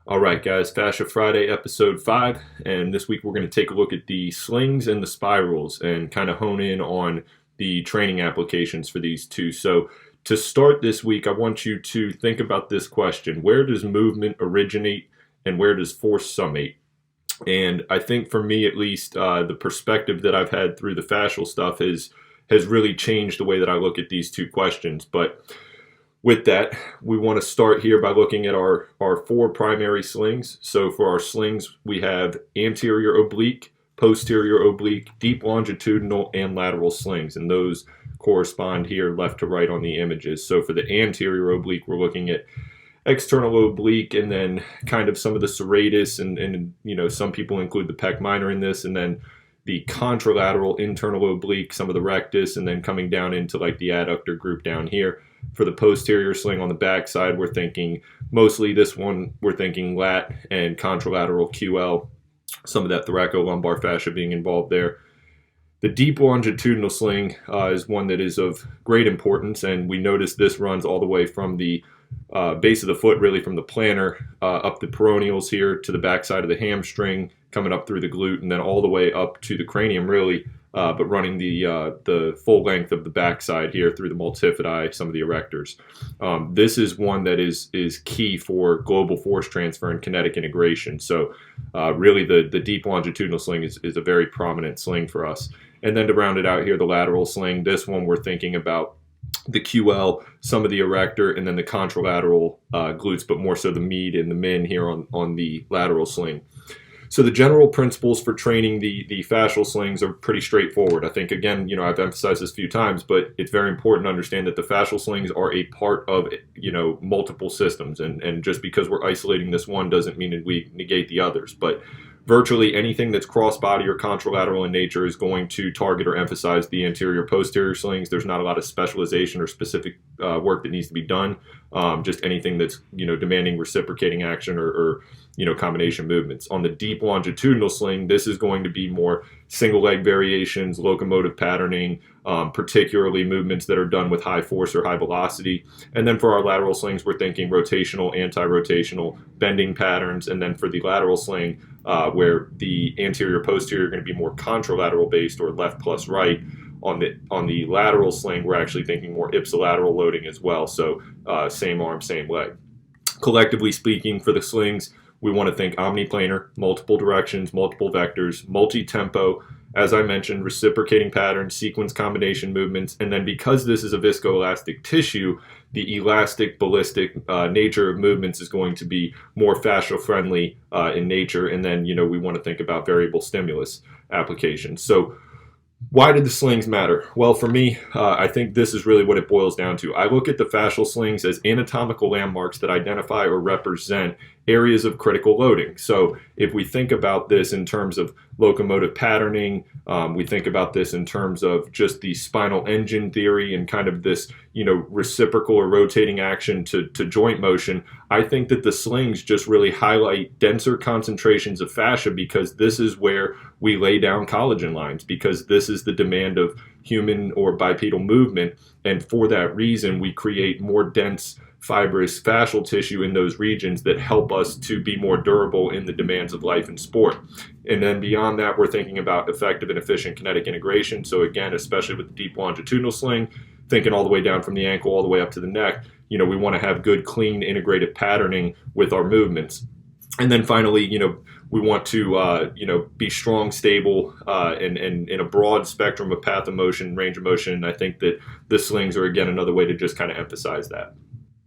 All right, guys, Fascia Friday, episode 5. And this week we're going to take a look at the slings and the spirals and kind of hone in on the training applications for these two. So, to start this week, I want you to think about this question: where does movement originate and where does force summate? And I think for me, at least, the perspective that I've had through the fascial stuff has really changed the way that I look at these two questions. But with that, we want to start here by looking at our four primary slings. So for our slings, we have anterior oblique, posterior oblique, deep longitudinal, and lateral slings. And those correspond here left to right on the images. So for the anterior oblique, we're looking at external oblique and then kind of some of the serratus and some people include the pec minor in this, and then the contralateral internal oblique, some of the rectus, and then coming down into like the adductor group down here. For the posterior sling on the back side, we're thinking mostly this one, we're thinking lat and contralateral QL, some of that thoracolumbar fascia being involved there. The deep longitudinal sling is one that is of great importance, and we notice this runs all the way from the base of the foot, really from the plantar up the peroneals here to the backside of the hamstring, coming up through the glute, and then all the way up to the cranium, really, but running the full length of the backside here through the multifidi, some of the erectors. This is one that is key for global force transfer and kinetic integration. So really the deep longitudinal sling is a very prominent sling for us. And then to round it out here, the lateral sling, this one we're thinking about the QL, some of the erector, and then the contralateral glutes, but more so the med and the min here on the lateral sling. So the general principles for training the fascial slings are pretty straightforward. I think, again, I've emphasized this a few times, but it's very important to understand that the fascial slings are a part of, multiple systems. And just because we're isolating this one doesn't mean that we negate the others. But virtually anything that's cross-body or contralateral in nature is going to target or emphasize the anterior-posterior slings. There's not a lot of specialization or specific work that needs to be done. Just anything that's, demanding reciprocating action or combination movements. On the deep longitudinal sling, this is going to be more single leg variations, locomotive patterning, particularly movements that are done with high force or high velocity. And then for our lateral slings, we're thinking rotational, anti-rotational, bending patterns. And then for the lateral sling, where the anterior posterior are going to be more contralateral based or left plus right. On the lateral sling, we're actually thinking more ipsilateral loading as well. So same arm, same leg. Collectively speaking, for the slings, we want to think omniplanar, multiple directions, multiple vectors, multi-tempo, as I mentioned, reciprocating patterns, sequence combination movements, and then because this is a viscoelastic tissue, the elastic, ballistic nature of movements is going to be more fascia-friendly in nature, and then, we want to think about variable stimulus applications. So why did the slings matter? Well, for me, I think this is really what it boils down to. I look at the fascial slings as anatomical landmarks that identify or represent areas of critical loading. So if we think about this in terms of locomotive patterning, we think about this in terms of just the spinal engine theory and kind of this, reciprocal or rotating action to joint motion. I think that the slings just really highlight denser concentrations of fascia because this is where we lay down collagen lines, because this is the demand of human or bipedal movement. And for that reason, we create more dense fibrous fascial tissue in those regions that help us to be more durable in the demands of life and sport. And then beyond that, we're thinking about effective and efficient kinetic integration. So again, especially with the deep longitudinal sling, thinking all the way down from the ankle all the way up to the neck, we want to have good, clean, integrated patterning with our movements. And then finally, we want to, be strong, stable, and in a broad spectrum of path of motion, range of motion. And I think that the slings are, again, another way to just kind of emphasize that.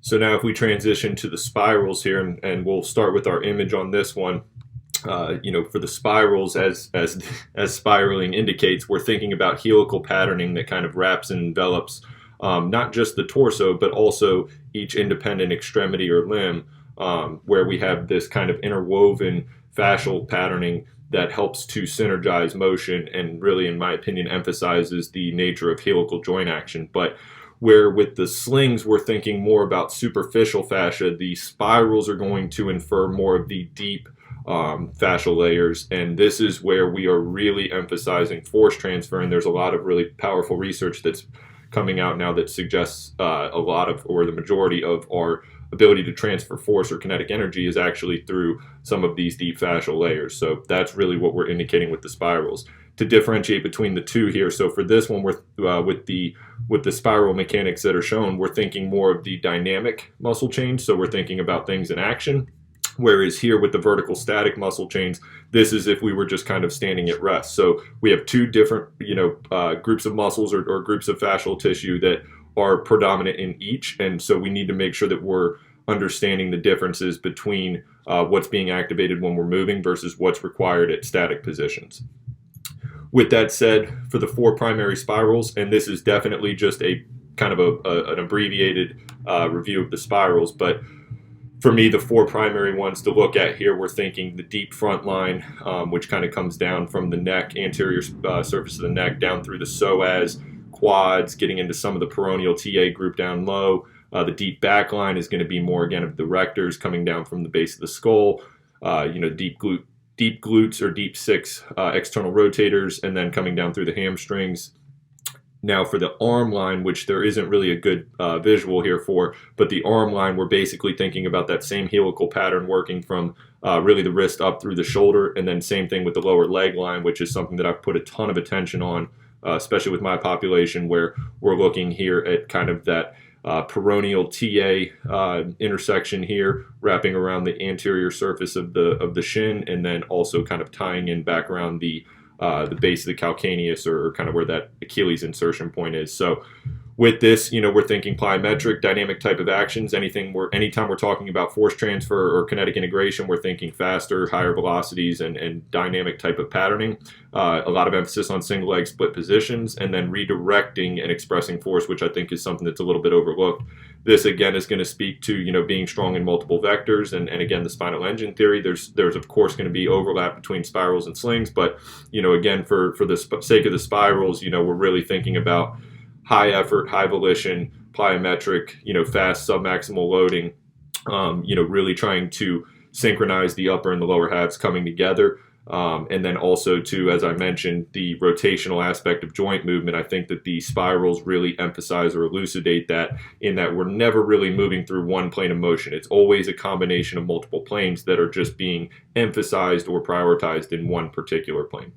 So now if we transition to the spirals here, and we'll start with our image on this one, for the spirals, as spiraling indicates, we're thinking about helical patterning that kind of wraps and envelops not just the torso, but also each independent extremity or limb, where we have this kind of interwoven fascial patterning that helps to synergize motion and really, in my opinion, emphasizes the nature of helical joint action. But where with the slings, we're thinking more about superficial fascia, the spirals are going to infer more of the deep fascial layers. And this is where we are really emphasizing force transfer. And there's a lot of really powerful research that's coming out now that suggests a lot of, or the majority of our ability to transfer force or kinetic energy is actually through some of these deep fascial layers. So that's really what we're indicating with the spirals. To differentiate between the two here, so for this one, we're with the spiral mechanics that are shown, we're thinking more of the dynamic muscle change. So we're thinking about things in action. Whereas here with the vertical static muscle chains, this is if we were just kind of standing at rest. So we have two different, groups of muscles or groups of fascial tissue that are predominant in each. And so we need to make sure that we're understanding the differences between what's being activated when we're moving versus what's required at static positions. With that said, for the 4 primary spirals, and this is definitely just a kind of an abbreviated review of the spirals, but for me, the 4 primary ones to look at here, we're thinking the deep front line, which kind of comes down from the neck, anterior surface of the neck, down through the psoas, quads, getting into some of the peroneal TA group down low. The deep back line is going to be more, again, of the rectors coming down from the base of the skull, deep glutes or deep 6 external rotators, and then coming down through the hamstrings. Now for the arm line, which there isn't really a good visual here for, but the arm line, we're basically thinking about that same helical pattern working from really the wrist up through the shoulder, and then same thing with the lower leg line, which is something that I've put a ton of attention on, especially with my population, where we're looking here at kind of that peroneal TA intersection here, wrapping around the anterior surface of the shin, and then also kind of tying in back around the base of the calcaneus, or kind of where that Achilles insertion point is. So with this, we're thinking plyometric, dynamic type of actions. Anytime we're talking about force transfer or kinetic integration, we're thinking faster, higher velocities, and dynamic type of patterning. A lot of emphasis on single leg split positions, and then redirecting and expressing force, which I think is something that's a little bit overlooked. This again is going to speak to being strong in multiple vectors, and again the spinal engine theory. There's of course going to be overlap between spirals and slings, but again for the sake of the spirals, we're really thinking about high effort, high volition, plyometric, fast submaximal loading, really trying to synchronize the upper and the lower halves coming together. And then also to, as I mentioned, the rotational aspect of joint movement. I think that the spirals really emphasize or elucidate that, in that we're never really moving through one plane of motion. It's always a combination of multiple planes that are just being emphasized or prioritized in one particular plane.